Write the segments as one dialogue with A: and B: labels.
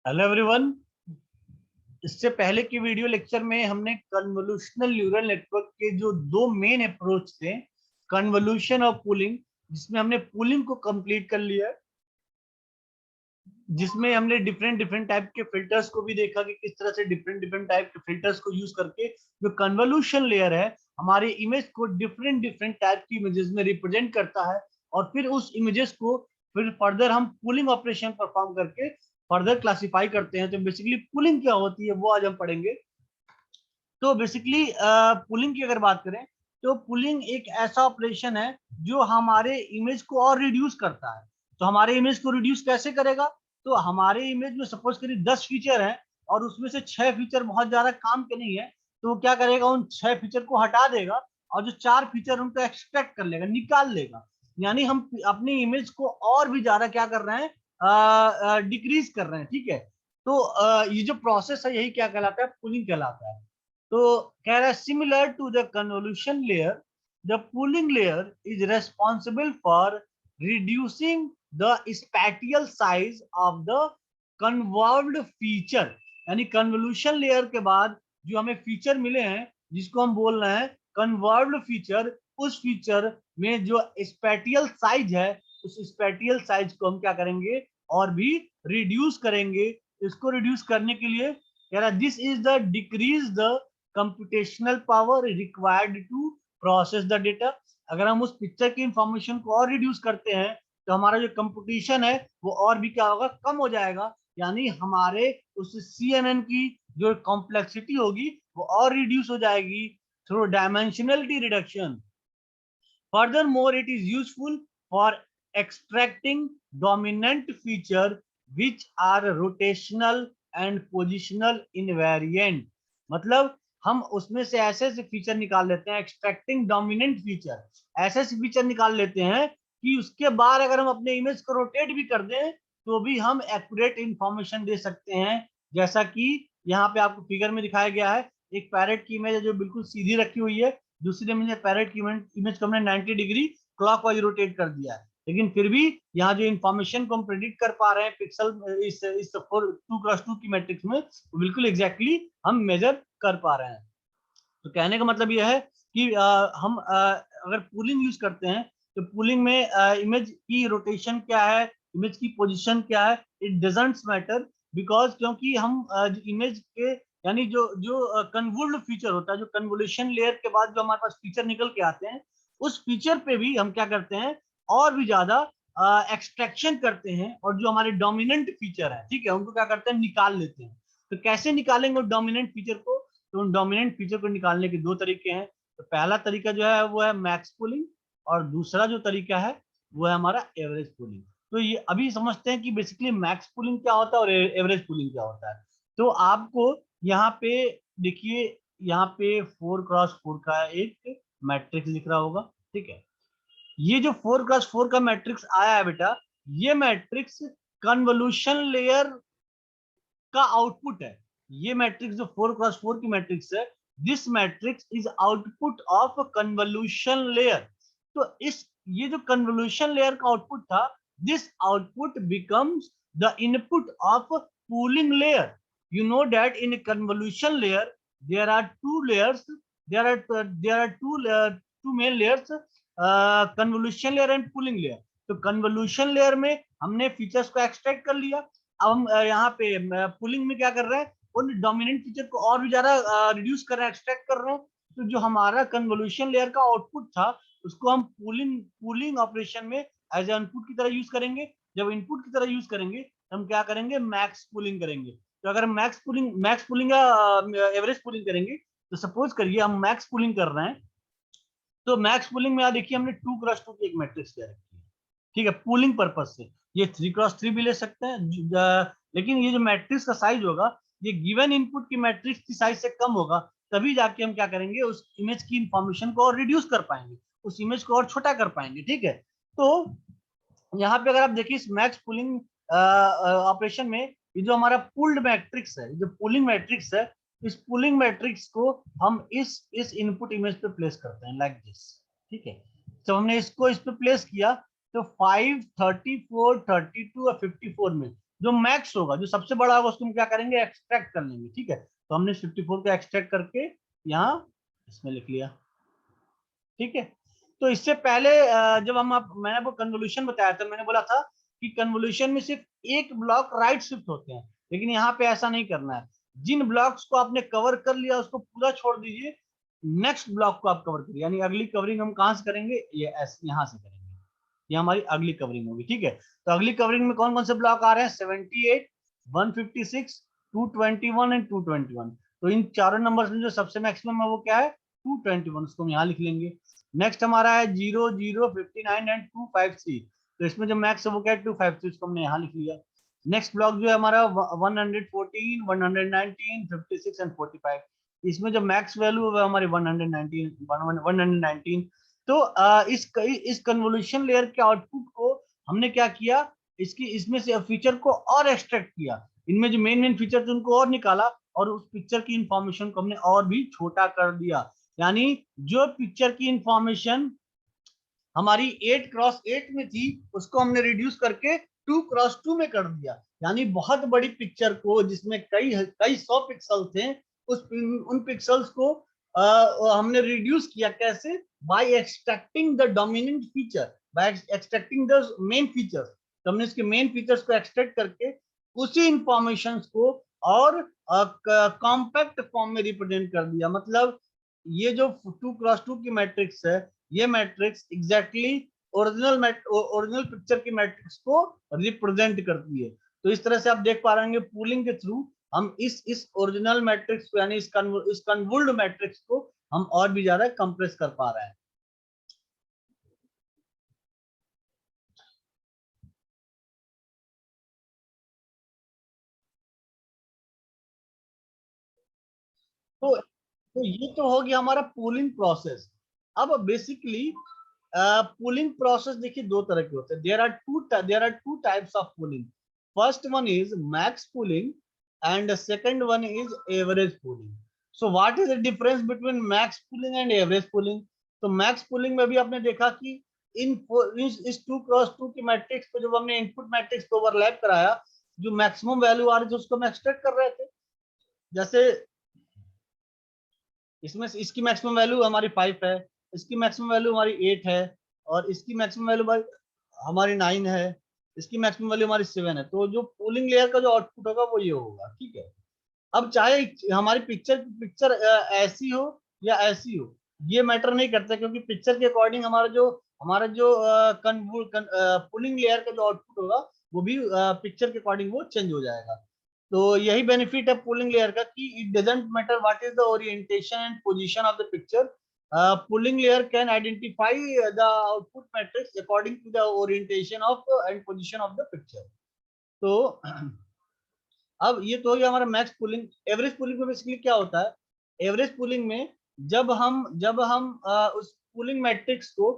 A: Hello everyone. इससे पहले की वीडियो लेक्चर में हमने कन्वोल्यूशनल न्यूरल नेटवर्क के जो दो मेन अप्रोच थे, कन्वोल्यूशन और पूलिंग, जिसमें हमने पूलिंग को कंप्लीट कर लिया, जिसमें हमने डिफरेंट डिफरेंट टाइप के फिल्टर्स को भी देखा कि किस तरह से डिफरेंट डिफरेंट टाइप के फिल्टर्स को यूज करके जो कन्वोल्यूशन लेयर है हमारी इमेज को डिफरेंट डिफरेंट टाइप की इमेजेस में रिप्रेजेंट करता है, और फिर उस इमेजेस को फिर फर्दर हम पूलिंग ऑपरेशन परफॉर्म करके फर्दर क्लासिफाई करते हैं। तो बेसिकली पूलिंग क्या होती है वो आज हम पढ़ेंगे। तो बेसिकली पुलिंग की अगर बात करें तो पुलिंग एक ऐसा ऑपरेशन है जो हमारे इमेज को और रिड्यूस करता है। तो हमारे इमेज को रिड्यूस कैसे करेगा? तो हमारे इमेज में सपोज करिए 10 फीचर है और उसमें से 6 फीचर बहुत ज्यादा काम के नहीं है, तो वो क्या करेगा, उन 6 फीचर को हटा देगा और जो 4 फीचर उनको एक्सट्रैक्ट कर लेगा, निकाल लेगा। यानी हम अपनी इमेज को और भी ज्यादा क्या कर रहे हैं, डिक्रीज कर रहे हैं। ठीक है। तो ये जो प्रोसेस है यही क्या कहलाता है, पुलिंग कहलाता है। तो कह रहा है similar to the convolution layer, the pooling layer is responsible for reducing the spatial size of the convolved feature. यानी कन्वोल्यूशन लेयर के बाद जो हमें फीचर मिले हैं जिसको हम बोल रहे हैं कन्वर्व्ड फीचर, उस फीचर में जो स्पैटियल साइज है उस स्पैटियल साइज को हम क्या करेंगे, और भी रिड्यूस करेंगे। इसको रिड्यूस करने के लिए कह रहा this is the decrease the computational power required to process the data. अगर हम उस पिक्चर की इंफॉर्मेशन को और रिड्यूस करते हैं तो हमारा जो कंप्यूटेशन है वो और भी क्या होगा, कम हो जाएगा। यानी हमारे उस CNN की जो कॉम्प्लेक्सिटी होगी वो और रिड्यूस हो जाएगी through dimensionality reduction. Furthermore, it is useful for extracting dominant feature which are rotational and positional invariant। मतलब हम उसमें से ऐसे ऐसे फीचर निकाल लेते हैं, एक्सट्रैक्टिंग डोमिनेंट फीचर, ऐसे ऐसे फीचर निकाल लेते हैं कि उसके बाद अगर हम अपने इमेज को रोटेट भी कर दें तो भी हम एक्यूरेट इंफॉर्मेशन दे सकते हैं। जैसा कि यहाँ पे आपको फिगर में दिखाया गया है, एक पैरेट की इमेज है जो बिल्कुल सीधी रखी हुई है, दूसरी में पैरेट की इमेज को हमने 90 डिग्री क्लॉकवाइज रोटेट कर दिया है, लेकिन फिर भी यहाँ जो इन्फॉर्मेशन को हम प्रेडिक्ट कर पा रहे हैं पिक्सल इस 2x2 की मैट्रिक्स में, वो बिल्कुल एग्जैक्टली हम मेजर कर पा रहे हैं। तो कहने का मतलब यह है कि हम अगर पूलिंग यूज करते हैं तो पूलिंग में इमेज की रोटेशन क्या है, इमेज की पोजीशन क्या है, इट डजंट मैटर। बिकॉज क्योंकि हम इमेज के यानी जो जो कन्वोल्व्ड फीचर होता है, जो कन्वोल्यूशन लेयर के बाद जो हमारे पास फीचर निकल के आते हैं, उस फीचर पे भी हम क्या करते हैं, और भी ज्यादा एक्सट्रैक्शन करते हैं, और जो हमारे डोमिनेंट फीचर है, ठीक है, उनको क्या करते हैं, निकाल लेते हैं। तो कैसे निकालेंगे डोमिनेंट फीचर को? तो उन डोमिनेंट फीचर को निकालने के दो तरीके हैं। तो पहला तरीका जो है वो है मैक्स पुलिंग, और दूसरा जो तरीका है वो है हमारा एवरेज पुलिंग। तो ये अभी समझते हैं कि बेसिकली मैक्स पुलिंग क्या होता है और एवरेज पुलिंग क्या होता है। तो आपको यहाँ पे देखिए, यहाँ पे 4x4 का एक मैट्रिक्स दिख रहा होगा। ठीक है। ये जो 4x4 का मैट्रिक्स आया है बेटा, ये मैट्रिक्स कन्वोल्यूशन लेयर का आउटपुट है। ये मैट्रिक्स जो 4x4 की मैट्रिक्स है, this matrix is output of convolution layer. तो इस ये जो कन्वोल्यूशन लेयर का आउटपुट था, this output becomes the input of pooling layer. You know that in convolution layer there are two layers, two main layers, convolution layer and pooling layer. तो convolution layer में हमने features को extract कर लिया। अब हम यहाँ पे पुलिंग में क्या कर रहे हैं, उन डोमिनेंट फीचर को और भी ज्यादा रिड्यूस कर रहे हैं, एक्सट्रैक्ट कर रहे हैं। तो जो हमारा कन्वोल्यूशन लेयर का आउटपुट था उसको हम पूलिंग पूलिंग ऑपरेशन में एज इनपुट की तरह यूज करेंगे। जब इनपुट की तरह यूज करेंगे तो हम क्या करेंगे, मैक्स पुलिंग करेंगे। तो अगर हम मैक्स पुलिंग या एवरेज पुलिंग करेंगे, तो सपोज करिए हम मैक्स पुलिंग कर रहे हैं, तो मैक्स पुलिंग में देखिए हमने 2x2 की एक मैट्रिक्स ले रखी है। ठीक है, पूलिंग पर्पज से ये 3x3 भी ले सकते हैं, लेकिन ये जो मैट्रिक्स का साइज होगा ये गिवन इनपुट की मैट्रिक्स की साइज से कम होगा, तभी जाके हम क्या करेंगे, उस इमेज की इंफॉर्मेशन को और रिड्यूस कर पाएंगे, उस इमेज को और छोटा कर पाएंगे। ठीक है। तो यहाँ पे अगर आप देखिए इस मैक्स पुलिंग ऑपरेशन में ये जो हमारा पुल्ड मैट्रिक्स है, जो पुलिंग मैट्रिक्स है, इस पुलिंग मैट्रिक्स को हम इस इनपुट इमेज पे प्लेस करते हैं लाइक दिस। ठीक है। तो हमने इसको इस पे प्लेस किया तो 5, 34, 32 और 54 में जो मैक्स होगा, जो सबसे बड़ा होगा, उसको हम क्या करेंगे, एक्सट्रैक्ट कर लेंगे। ठीक है, तो हमने 54 को एक्सट्रैक्ट करके यहाँ इसमें लिख लिया। ठीक है, तो इससे पहले जब मैंने आपको कन्वोल्यूशन बताया था, मैंने बोला था कि कन्वोल्यूशन में सिर्फ एक ब्लॉक राइट शिफ्ट होते हैं, लेकिन यहाँ पे ऐसा नहीं करना है। जिन ब्लॉक्स को आपने कवर कर लिया उसको पूरा छोड़ दीजिए, नेक्स्ट ब्लॉक को आप कवर करिए, यानी अगली कवरिंग हम कहाँ से करेंगे, ये यहाँ से करेंगे, ये हमारी अगली कवरिंग होगी। ठीक है, तो अगली कवरिंग में कौन कौन से ब्लॉक आ रहे हैं, 78, 156, 221 एंड 221। तो इन चारों नंबर्स में जो सबसे मैक्सिमम है वो क्या है, 221, उसको हम यहाँ लिख लेंगे। नेक्स्ट हमारा है 0, 0, 59 एंड 253, तो इसमें जो मैक्स है वो क्या है, 253, उसको हमने यहाँ लिख लिया। नेक्स्ट ब्लॉक जो है हमारा 114, 119, 56 एंड 45, इसमें जो मैक्स वैल्यू है हमारी 119। तो इस कन्वोल्यूशन लेयर के आउटपुट को हमने क्या किया, इसमें से फीचर को और एक्सट्रैक्ट किया, इनमें जो मेन मेन फीचर थे उनको और निकाला, और उस पिक्चर की इंफॉर्मेशन को हमने और भी छोटा कर दिया। यानी जो पिक्चर की इंफॉर्मेशन हमारी 8x8 में थी, उसको हमने रिड्यूस करके 2x2 में कर दिया। यानी बहुत बड़ी पिक्चर को, जिसमें कई कई 100 पिक्सल थे, उन पिक्सल्स को हमने रिड्यूस किया। कैसे, by extracting the dominant feature, by extracting the main features. तो हमने इसके मेन फीचर्स को एक्सट्रैक्ट करके उसी इंफॉर्मेशन को और कॉम्पैक्ट फॉर्म में रिप्रेजेंट कर दिया। मतलब ये जो 2x2 की मैट्रिक्स है, ये मैट्रिक्स एग्जैक्टली ओरिजिनल पिक्चर की मैट्रिक्स को रिप्रेजेंट करती है। तो इस तरह से आप देख पा रहे हैं पूलिंग के थ्रू हम इस ओरिजिनल मैट्रिक्स को, यानी इस कन्वोल्ड मैट्रिक्स को हम और भी ज्यादा कंप्रेस कर पा रहे हैं। तो ये तो हो गया हमारा पूलिंग प्रोसेस। अब बेसिकली पूलिंग प्रोसेस देखिए दो तरह के होते हैं। There are two types of pooling. First one is max pooling and second one is average pooling. So what is the difference between max pooling and average pooling? तो max pooling में भी आपने देखा कि इस 2x2 की matrix को जब हमने इनपुट मैट्रिक्स को ओवरलैप कराया, जो मैक्सिमम वैल्यू आ रही थी उसको हम एक्सट्रैक्ट कर रहे थे। जैसे इसमें इसकी मैक्सिमम वैल्यू हमारी 5 है, इसकी मैक्सिमम वैल्यू हमारी 8 है, और इसकी मैक्सिमम वैल्यू हमारी 9 है, इसकी मैक्सिमम वैल्यू हमारी 7 है। तो जो पूलिंग लेयर का जो आउटपुट होगा वो ये होगा। ठीक है, अब चाहे हमारी पिक्चर ऐसी हो या ऐसी हो, ये मैटर नहीं करता, क्योंकि पिक्चर के अकॉर्डिंग हमारा जो पुलिंग लेयर का जो आउटपुट होगा वो भी पिक्चर के अकॉर्डिंग वो चेंज हो जाएगा। तो यही बेनिफिट है पुलिंग लेयर का कि it doesn't matter what is the orientation and position of the picture. Pooling layer can identify the output matrix according to the orientation of and position of the picture. तो अब ये तो हो गया हमारा max pooling. Average pooling में basically क्या होता है, एवरेज पुलिंग में जब हम उस पुलिंग मैट्रिक्स को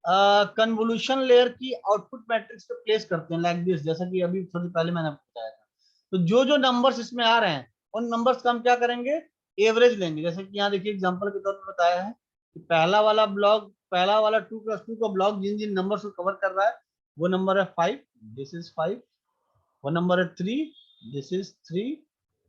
A: कन्वोल्यूशन लेयर की आउटपुट मैट्रिक्स पे प्लेस करते हैं, लाइक दिस, जैसा कि अभी थोड़ी पहले मैंने बताया था। तो जो जो नंबर्स इसमें आ रहे हैं उन नंबर्स का हम क्या करेंगे, एवरेज लेंगे। जैसे कि यहाँ देखिए एग्जांपल के तौर पर बताया है कि पहला वाला 2x2 का ब्लॉक जिन जिन नंबर्स को कवर कर रहा है वो नंबर है 5, दिस इज 5। वो नंबर है 3, दिस इज 3।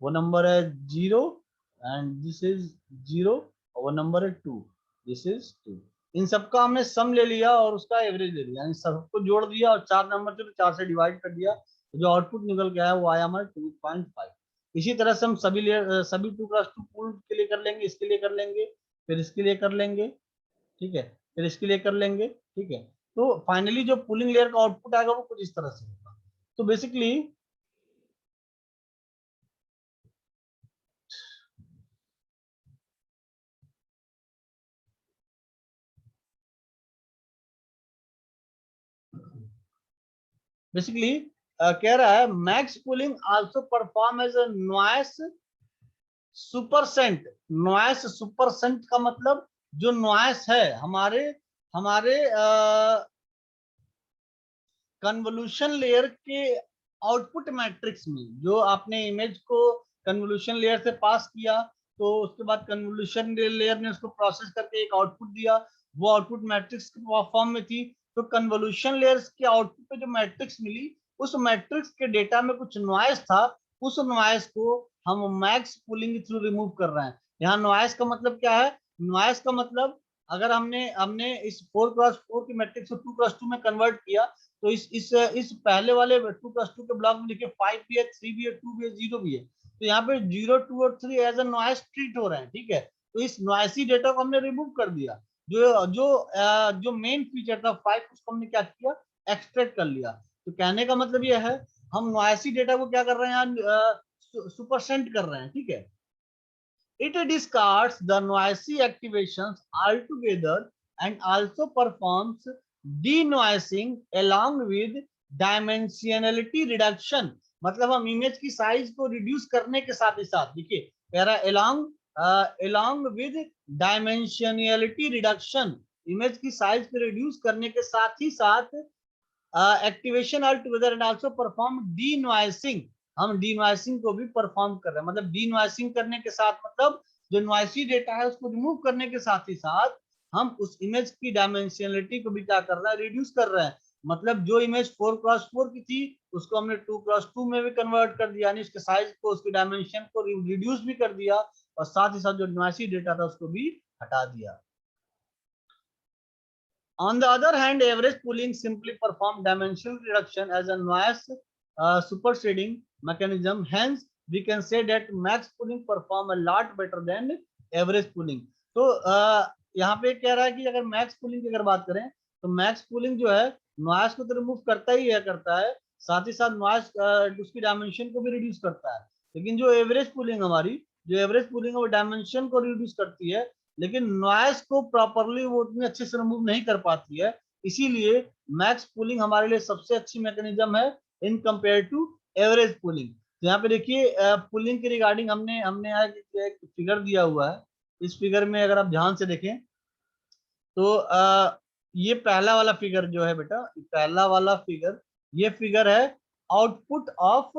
A: वो नंबर है 0 एंड दिस इज 0। और वो नंबर है 2, दिस इज 2। इन सबका हमने सम ले लिया और उसका एवरेज ले लिया, यानी सबको जोड़ दिया और चार नंबर थे तो 4 से डिवाइड कर दिया, तो जो आउटपुट निकल के आया वो आया हमारा 2.5। इसी तरह से हम सभी 2x2 पूल के लिए कर लेंगे, इसके लिए कर लेंगे, फिर इसके लिए कर लेंगे। ठीक है, फिर इसके लिए कर लेंगे। ठीक है, तो फाइनली जो पुलिंग लेयर का आउटपुट आएगा वो कुछ इस तरह से होगा। तो बेसिकली बेसिकली कह रहा है max pooling also perform as a noise suppressant. Noise suppressant का मतलब जो नॉइस है हमारे हमारे कन्वोल्यूशन लेयर के आउटपुट मैट्रिक्स में, जो आपने इमेज को कन्वोल्यूशन लेयर से पास किया, तो उसके बाद कन्वोल्यूशन लेयर ने उसको प्रोसेस करके एक आउटपुट दिया, वो आउटपुट मैट्रिक्स के फॉर्म में थी। तो कन्वोल्यूशन लेयर्स के आउटपुट पे जो मैट्रिक्स मिली उस मैट्रिक्स के डेटा में कुछ नॉइस था, उस नॉइस को हम मैक्स पूलिंग के थ्रू रिमूव कर रहे हैं। यहाँ नॉइस का मतलब क्या है? नॉइस का मतलब अगर हमने हमने इस 4x4 की मैट्रिक्स को 2x2 में कन्वर्ट किया, तो इस पहले वाले 2x2 के ब्लॉक में देखिए 5 भी है, 3 भी है, 2 भी है, 0 भी है। तो यहाँ पे 0, 2 और 3 एज अ नॉइस ट्रीट हो रहे हैं, ठीक है। तो इस नॉइसी डेटा को हमने रिमूव कर दिया। जो मेन फीचर था 5, उसको हमने क्या किया? एक्सट्रैक्ट कर लिया। तो कहने का मतलब ये है, हम नॉइसी डेटा को क्या कर रहे हैं यहाँ? सुपरसेंट कर रहे हैं, ठीक है। It discards the noisy activations altogether and also performs denoising along with dimensionality reduction। मतलब हम इमेज की साइज को रिड्यूस करने के साथ ही साथ, देखिए कह रहा है along with dimensionality reduction, image की साइज को रिड्यूस करने के साथ ही साथ activation all together and also perform denoising, हम डीनॉइसिंग को भी परफॉर्म कर रहे हैं। मतलब डीनॉइसिंग करने के साथ मतलब जो नॉइसी डेटा है उसको रिमूव करने के साथ ही साथ हम उस इमेज की डायमेंशनलिटी को भी क्या कर रहे हैं? रिड्यूस कर रहे हैं। मतलब जो इमेज 4x4 की थी उसको हमने 2x2 में भी कन्वर्ट कर दिया, यानी उसके साइज को, उसकी डायमेंशन को रिड्यूस भी कर दिया, और साथ ही साथ जो नॉइसी डेटा था उसको भी हटा दिया। On the other hand, average pooling simply performs dimensional reduction as a noise superseding mechanism. Hence, we can say that max pooling perform a lot better than average pooling. तो यहाँ पे कह रहा है कि अगर मैक्स पूलिंग की अगर बात करें, तो मैक्स पूलिंग जो है नॉइस को तो रिमूव करता ही है, करता है, साथ ही साथ नॉइस उसकी डायमेंशन को भी रिड्यूस करता है। लेकिन जो एवरेज पूलिंग हमारी, जो एवरेज पूलिंग है वो डायमेंशन को रिड्यूस करती है, लेकिन नॉइस को प्रॉपरली वो उतने अच्छे से रिमूव नहीं कर पाती है। इसीलिए मैक्स पूलिंग हमारे लिए सबसे अच्छी मैकेनिज्म है in compare to average pooling. तो यहाँ पे देखिए पूलिंग के रिगार्डिंग हमने हमने यहाँ एक फिगर दिया हुआ है। इस फिगर में अगर आप ध्यान से देखें तो ये पहला वाला फिगर जो है बेटा, पहला वाला फिगर, ये फिगर है output of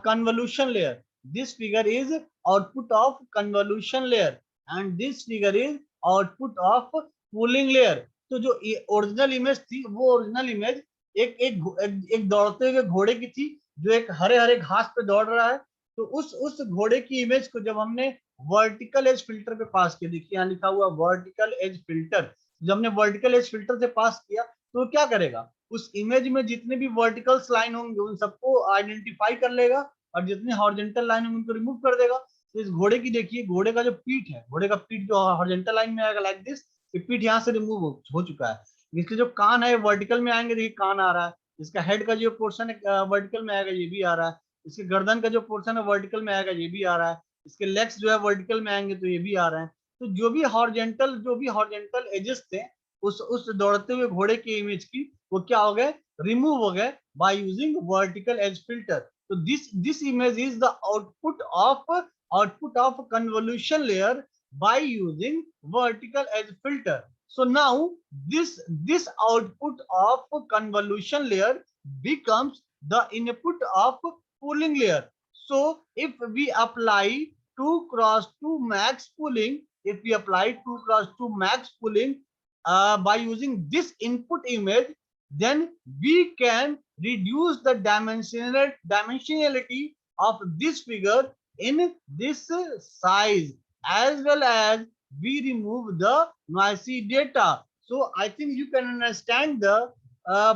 A: convolution layer. This figure is output of convolution layer and this figure is output of pooling layer. तो जो ओरिजिनल इमेज थी वो ओरिजिनल इमेज एक दौड़ते हुए घोड़े की थी, जो एक हरे हरे घास पे दौड़ रहा है। तो उस घोड़े की इमेज को जब हमने वर्टिकल एज फिल्टर पे पास किया, देखिए यहाँ लिखा हुआ वर्टिकल एज फिल्टर, जब हमने वर्टिकल एज फिल्टर से पास किया तो क्या करेगा? उस इमेज में जितने भी वर्टिकल्स लाइन होंगे उन सबको आइडेंटिफाई कर लेगा, और जितने हॉरिजॉन्टल लाइन होंगे उनको रिमूव कर देगा। तो इस घोड़े की देखिए, घोड़े का जो पीठ है, घोड़े का पीठ जो हॉरिजॉन्टल लाइन में आएगा लाइक दिस, ये पीठ यहाँ से रिमूव हो चुका है। इसके जो कान है वर्टिकल में आएंगे, देखिए कान आ रहा है। इसका हेड का जो पोर्शन है वर्टिकल में आएगा, ये भी आ रहा है। इसके गर्दन का जो पोर्शन है वर्टिकल में आएगा, ये भी आ रहा है। इसके लेग्स जो है वर्टिकल में आएंगे तो ये भी आ रहे हैं। तो जो भी हॉरिजॉन्टल एजेस थे उस दौड़ते हुए घोड़े की इमेज की, वो क्या हो गए? रिमूव हो गए by using vertical edge filter. तो this image is the output of convolution layer by using vertical edge filter. So now this output of convolution layer becomes the input of pooling layer. So if we apply 2x2 max pooling, if we apply 2x2 max pooling by using this input image, then we can reduce the dimensionality of this figure in this size, as well as we remove the noisy data. So I think you can understand the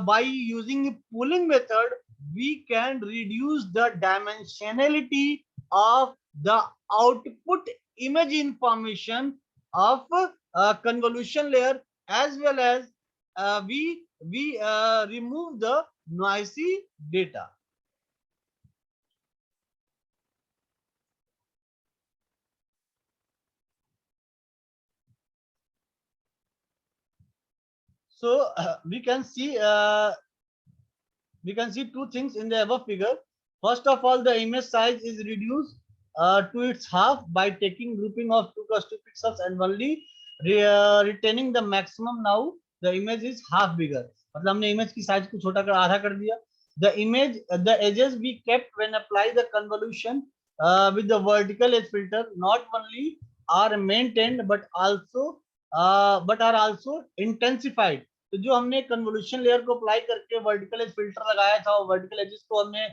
A: by using pooling method, we can reduce the dimensionality of the output image information of convolution layer, as well as we remove the noisy data. So we can see two things in the above figure. First of all, the image size is reduced to its half by taking grouping of 2x2 pixels and only retaining the maximum. Now the image is half bigger. मतलब हमने image की size को छोटा कर आधा कर दिया. The edges we kept when apply the convolution with the vertical edge filter not only are maintained but are also intensified. तो जो हमने कन्वोल्यूशन लेयर को अप्लाई करके वर्टिकल एज फिल्टर लगाया था, और वर्टिकल एजेस को हमने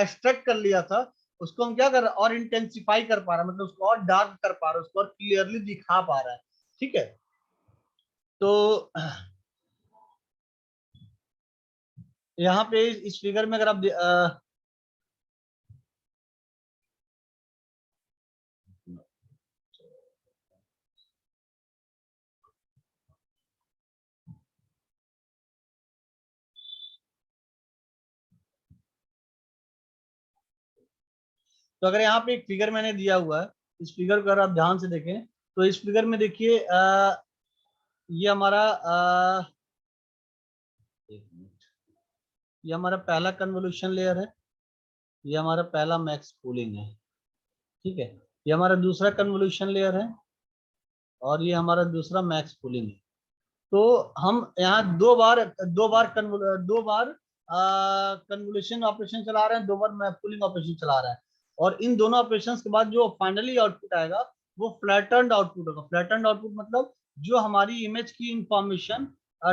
A: एक्सट्रैक्ट कर लिया था, उसको हम क्या कर रहे हैं, और इंटेंसिफाई कर पा रहे हैं, मतलब उसको और डार्क कर पा रहे हैं, उसको और क्लियरली दिखा पा रहा है। ठीक है, तो यहाँ पे इस फिगर में अगर आप तो अगर यहाँ पे एक फिगर मैंने दिया हुआ है, इस फिगर को अगर आप ध्यान से देखें, तो इस फिगर में देखिए ये हमारा एक मिनट, ये हमारा पहला कन्वोल्यूशन लेयर है, ये हमारा पहला मैक्स पूलिंग है। ठीक है, ये हमारा दूसरा कन्वोल्यूशन लेयर है, और ये हमारा दूसरा मैक्स पूलिंग है। तो हम यहाँ दो बार कन्वोल्यूशन ऑपरेशन चला रहे हैं, दो बार मैप पूलिंग ऑपरेशन चला रहे हैं, और इन दोनों ऑपरेशंस के बाद जो फाइनली आउटपुट आएगा वो फ्लैटन्ड आउटपुट होगा। फ्लैटन्ड आउटपुट मतलब जो हमारी इमेज की इंफॉर्मेशन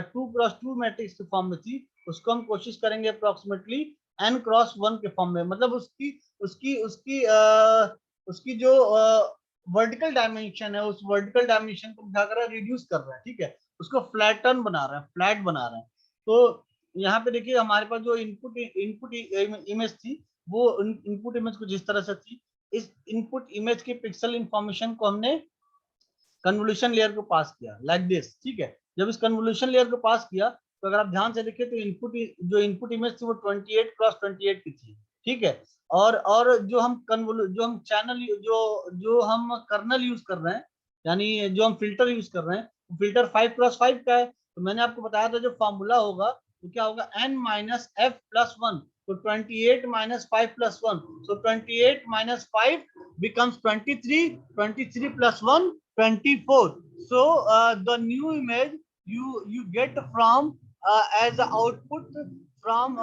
A: 2x2 मैट्रिक्स के फॉर्म में थी, उसको हम कोशिश करेंगे अप्रोक्सीमेटली n×1 के फॉर्म में, मतलब उसकी उसकी उसकी उसकी जो वर्टिकल डायमेंशन है, उस वर्टिकल डायमेंशन को क्या कर रहा है, रिड्यूस कर रहा है। ठीक है, उसको फ्लैटन बना रहा है, फ्लैट बना रहा है। तो यहाँ पे देखिए हमारे पास जो इनपुट इनपुट इमेज थी, वो इनपुट इमेज कुछ इस तरह से थी। इस इनपुट इमेज के पिक्सल इंफॉर्मेशन को हमने कन्वोल्यूशन लेयर को पास किया लाइक दिस। ठीक है, जब इस कन्वोल्यूशन लेयर को पास किया, तो अगर आप ध्यान से देखिए तो इनपुट इमेज थी वो 28x28 की थी। ठीक है, और जो हम चैनल जो हम कर्नल यूज कर रहे हैं, यानी जो हम फिल्टर यूज कर रहे हैं, फिल्टर 5x5 का है। तो मैंने आपको बताया था जो फॉर्मूला होगा तो क्या होगा, n-f+1, तो 28-5+1, so 28-5 becomes 23, 23+1 24. So the new image you get from as a output from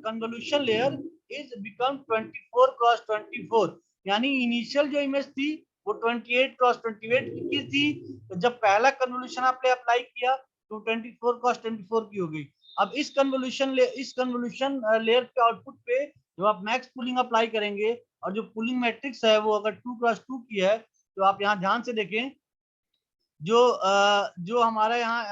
A: convolution layer is become 24x24। यानी इनिशियल जो इमेज थी वो 28x28 की थी, तो जब पहला कन्वोल्यूशन आपने अप्लाई किया तो 24x24 की हो गई। अब इस कन्वोल्यूशन लेयर के आउटपुट पे जब आप मैक्स पुलिंग अप्लाई करेंगे, और जो पुलिंग मैट्रिक्स है वो अगर 2x2 की है, तो आप यहाँ ध्यान से देखें, जो हमारा यहाँ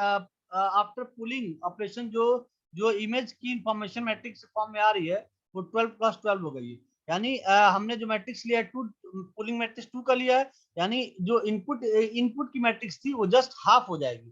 A: आफ्टर पुलिंग ऑपरेशन जो जो इमेज की इंफॉर्मेशन मैट्रिक्स फॉर्म में आ रही है वो 12x12 हो गई है। यानी हमने जो मैट्रिक्स लिया है, पुलिंग मैट्रिक्स 2 का लिया है, यानी जो इनपुट की मैट्रिक्स थी वो जस्ट हाफ हो जाएगी।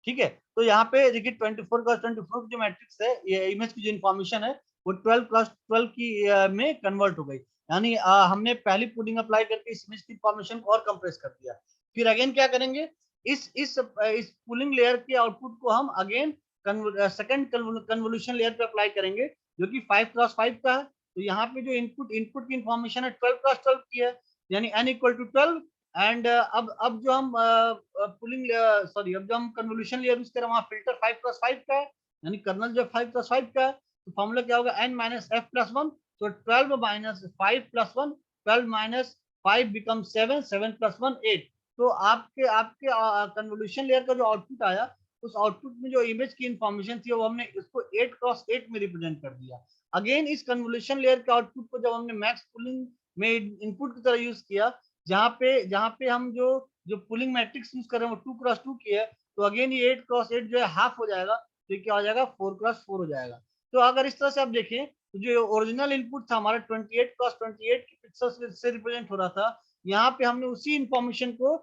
A: ठीक है, तो यहाँ पे देखिए 24x24 जो मैट्रिक्स है, ये इमेज की जो इन्फॉर्मेशन है वो 12x12 की में कन्वर्ट हो गई। यानी हमने पहली पुलिंग अप्लाई करके इस इमेज की इन्फॉर्मेशन को और कंप्रेस कर दिया। फिर अगेन क्या करेंगे, इस पुलिंग लेयर के आउटपुट को हम अगेन सेकंड कन्वोल्यूशन लेयर पे अप्लाई करेंगे, जो कि 5x5 का है। तो यहाँ पे जो इनपुट की इन्फॉर्मेशन है 12x12 की है, यानी n=12। एंड अब जो हम पुलिंग सॉरी अब जो हम कन्वोल्यूशन लेयर यूज कर रहे हैं वहाँ फिल्टर 5x5 का है, यानी कर्नल जो 5x5 का है। तो फॉर्मूला क्या होगा, n-f+1, तो 12-5+1, 12-5 बिकम 7, 7+1 8। तो आपके आपके कन्वोल्यूशन लेयर का जो आउटपुट आया, उस आउटपुट में जो इमेज की इंफॉर्मेशन थी वो हमने इसको 8x8 में रिप्रेजेंट कर दिया। अगेन इस कन्वोल्यूशन लेयर के आउटपुट को जब हमने मैक्स पुलिंग में इनपुट की तरह यूज किया, जहाँ पे हम जो जो पुलिंग मैट्रिक्स यूज कर रहे हैं वो 2x2 की है, तो अगेन ये 8x8 जो है हाफ हो जाएगा, तो क्या हो जाएगा, 4x4 हो जाएगा। तो अगर इस तरह से आप देखें तो जो ओरिजिनल इनपुट था हमारा 28x28 की पिक्सल से रिप्रेजेंट हो रहा था, यहाँ पे हमने उसी इंफॉर्मेशन को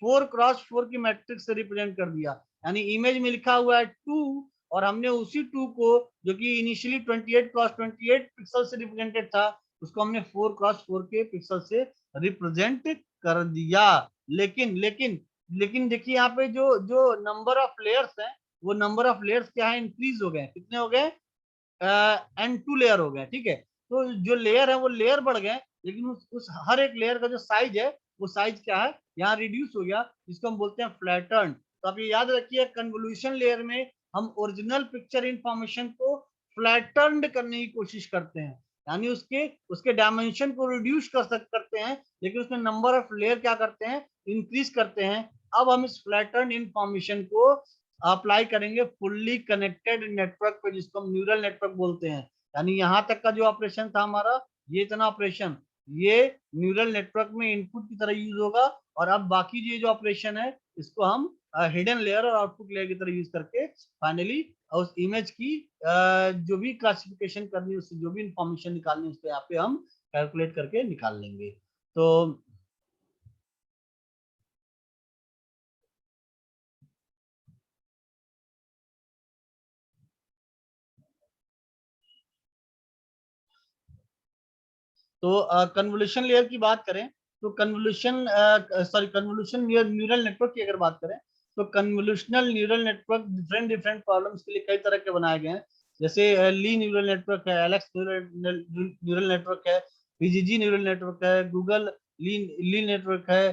A: 4x4 की मैट्रिक्स से रिप्रेजेंट कर दिया। यानी इमेज में लिखा हुआ है 2, और हमने उसी 2 को जो कि इनिशियली 28x28 पिक्सल से रिप्रेजेंटेड था, उसको हमने 4x4 के पिक्सल से रिप्रेजेंट कर दिया। लेकिन लेकिन लेकिन देखिए यहाँ पे जो जो नंबर ऑफ लेयर्स हैं, वो नंबर ऑफ लेयर्स क्या है, इंक्रीज हो गए। कितने हो गए, n2 लेयर हो गए। ठीक है, तो जो लेयर है वो लेयर बढ़ गए, लेकिन उस हर एक लेयर का जो साइज है वो साइज क्या है, यहाँ रिड्यूस हो गया, जिसको हम बोलते हैं फ्लैटन। तो आप ये याद रखिए, कन्वोल्यूशन लेयर में हम ओरिजिनल पिक्चर इंफॉर्मेशन को फ्लैटन्ड करने की कोशिश करते हैं, यानी उसके उसके डायमेंशन को रिड्यूस करते हैं, लेकिन उसमें नंबर ऑफ लेयर क्या करते हैं, इंक्रीज करते हैं। अब हम इस फ्लैटन्ड इंफॉर्मेशन को अप्लाई करेंगे फुल्ली कनेक्टेड नेटवर्क पे, जिसको हम न्यूरल नेटवर्क बोलते हैं। यानी यहाँ तक का जो ऑपरेशन था हमारा, ये इतना ऑपरेशन, ये न्यूरल नेटवर्क में इनपुट की तरह यूज होगा, और अब बाकी ये जो ऑपरेशन है इसको हम हिडन लेयर और आउटपुट लेयर की तरह यूज करके फाइनली उस इमेज की जो भी क्लासिफिकेशन करनी है, उससे जो भी इंफॉर्मेशन निकालनी है, उसको यहाँ पे हम कैलकुलेट करके निकाल लेंगे। तो कन्वोल्यूशन लेयर की बात करें तो कन्वोल्यूशन न्यूरल नेटवर्क की अगर बात करें तो convolutional neural network different different problems के लिए कई तरह के बनाए गए हैं। जैसे ली न्यूरल नेटवर्क है, एलेक्स न्यूरल नेटवर्क है, पीजीजी न्यूरल नेटवर्क है, गूगल ली ली नेटवर्क है,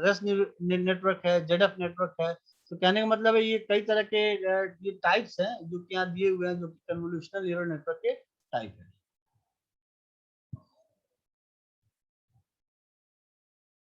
A: रस नेटवर्क है, जेडएफ नेटवर्क है। तो कहने का मतलब है ये कई तरह के ये टाइप्स हैं जो कि यहाँ दिए हुए हैं, जो कि कन्वोल्यूशनल न्यूरल नेटवर्क के टाइप है।